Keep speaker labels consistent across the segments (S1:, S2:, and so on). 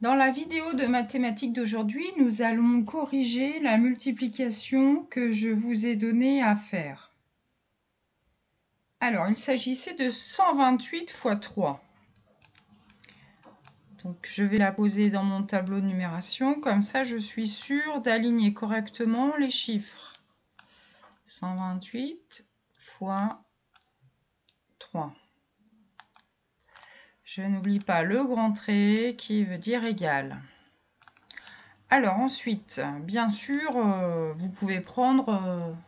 S1: Dans la vidéo de mathématiques d'aujourd'hui, nous allons corriger la multiplication que je vous ai donnée à faire. Alors, il s'agissait de 128 fois 3. Donc, je vais la poser dans mon tableau de numération. Comme ça, je suis sûre d'aligner correctement les chiffres. 128 fois 3. Je n'oublie pas le grand trait qui veut dire égal. Alors ensuite, bien sûr, vous pouviez prendre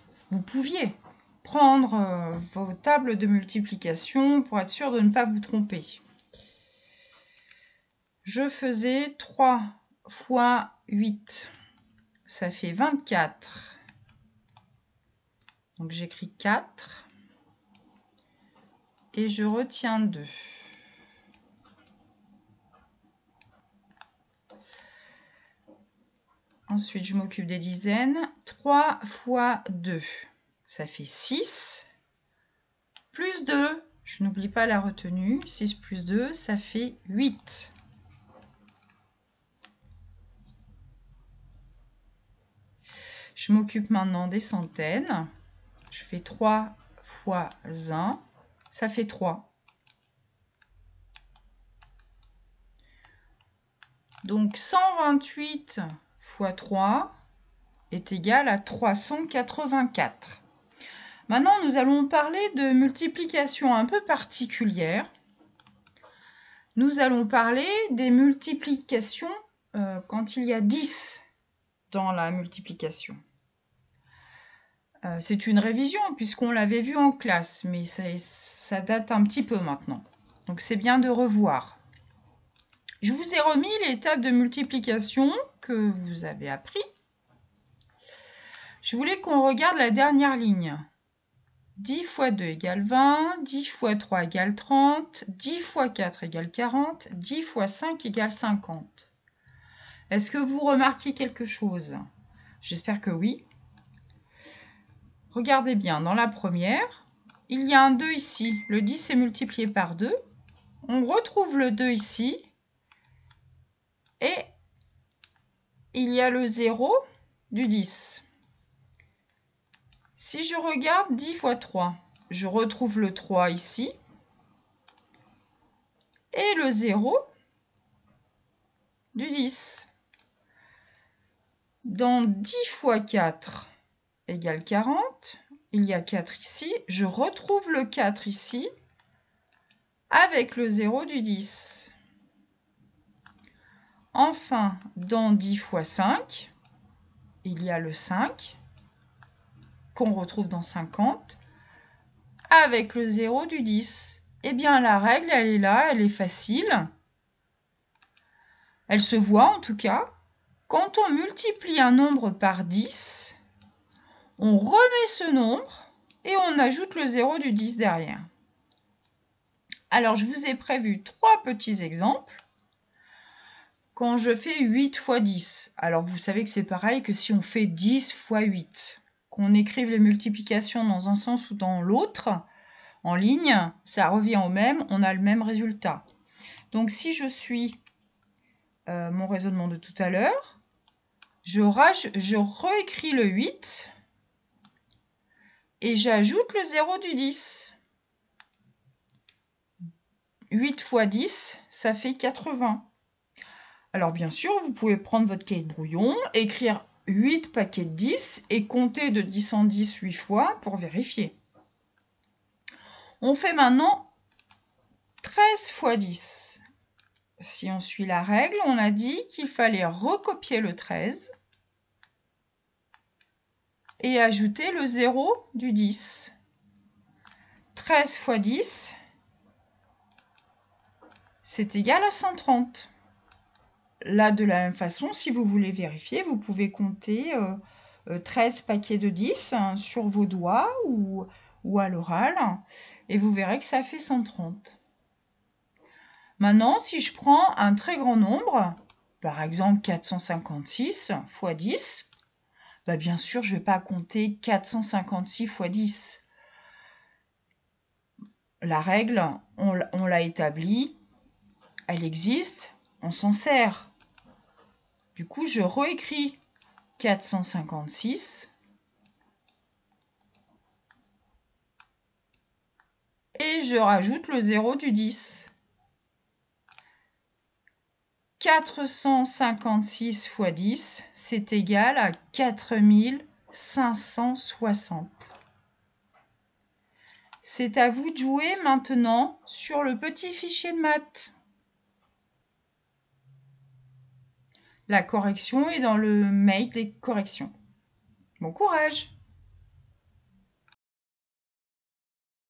S1: vos tables de multiplication pour être sûr de ne pas vous tromper. Je faisais 3 fois 8, ça fait 24. Donc j'écris 4 et je retiens 2. Ensuite, je m'occupe des dizaines. 3 fois 2, ça fait 6. Plus 2, je n'oublie pas la retenue. 6 plus 2, ça fait 8. Je m'occupe maintenant des centaines. Je fais 3 fois 1, ça fait 3. Donc 128 fois 3 est égal à 384. Maintenant, nous allons parler de multiplication un peu particulière. Nous allons parler des multiplications quand il y a 10 dans la multiplication. C'est une révision puisqu'on l'avait vu en classe, mais ça date un petit peu maintenant. Donc c'est bien de revoir. Je vous ai remis les tables de multiplication que vous avez appris. Je voulais qu'on regarde la dernière ligne. 10 fois 2 égale 20, 10 fois 3 égale 30, 10 fois 4 égale 40, 10 fois 5 égale 50. Est-ce que vous remarquez quelque chose? J'espère que oui. Regardez bien, dans la première, il y a un 2 ici. Le 10 est multiplié par 2. On retrouve le 2 ici. Et il y a le 0 du 10. Si je regarde 10 fois 3, je retrouve le 3 ici. Et le 0 du 10. Dans 10 fois 4 égale 40, il y a 4 ici. Je retrouve le 4 ici avec le 0 du 10. Enfin, dans 10 fois 5, il y a le 5 qu'on retrouve dans 50 avec le 0 du 10. Eh bien, la règle, elle est là, elle est facile. Elle se voit en tout cas. Quand on multiplie un nombre par 10, on remet ce nombre et on ajoute le 0 du 10 derrière. Alors, je vous ai prévu 3 petits exemples. Quand je fais 8 fois 10, alors vous savez que c'est pareil que si on fait 10 fois 8. Qu'on écrive les multiplications dans un sens ou dans l'autre, en ligne, ça revient au même, on a le même résultat. Donc si je suis mon raisonnement de tout à l'heure, je réécris le 8 et j'ajoute le 0 du 10. 8 fois 10, ça fait 80. Alors bien sûr, vous pouvez prendre votre cahier de brouillon, écrire 8 paquets de 10 et compter de 10 en 10 8 fois pour vérifier. On fait maintenant 13 fois 10. Si on suit la règle, on a dit qu'il fallait recopier le 13 et ajouter le 0 du 10. 13 fois 10, c'est égal à 130. Là, de la même façon, si vous voulez vérifier, vous pouvez compter 13 paquets de 10 sur vos doigts ou à l'oral, et vous verrez que ça fait 130. Maintenant, si je prends un très grand nombre, par exemple 456 fois 10, bah bien sûr, je ne vais pas compter 456 fois 10. La règle, on l'a établie, elle existe, on s'en sert. Du coup, je réécris 456 et je rajoute le 0 du 10. 456 fois 10, c'est égal à 4560. C'est à vous de jouer maintenant sur le petit fichier de maths. La correction est dans le mail des corrections. Bon courage!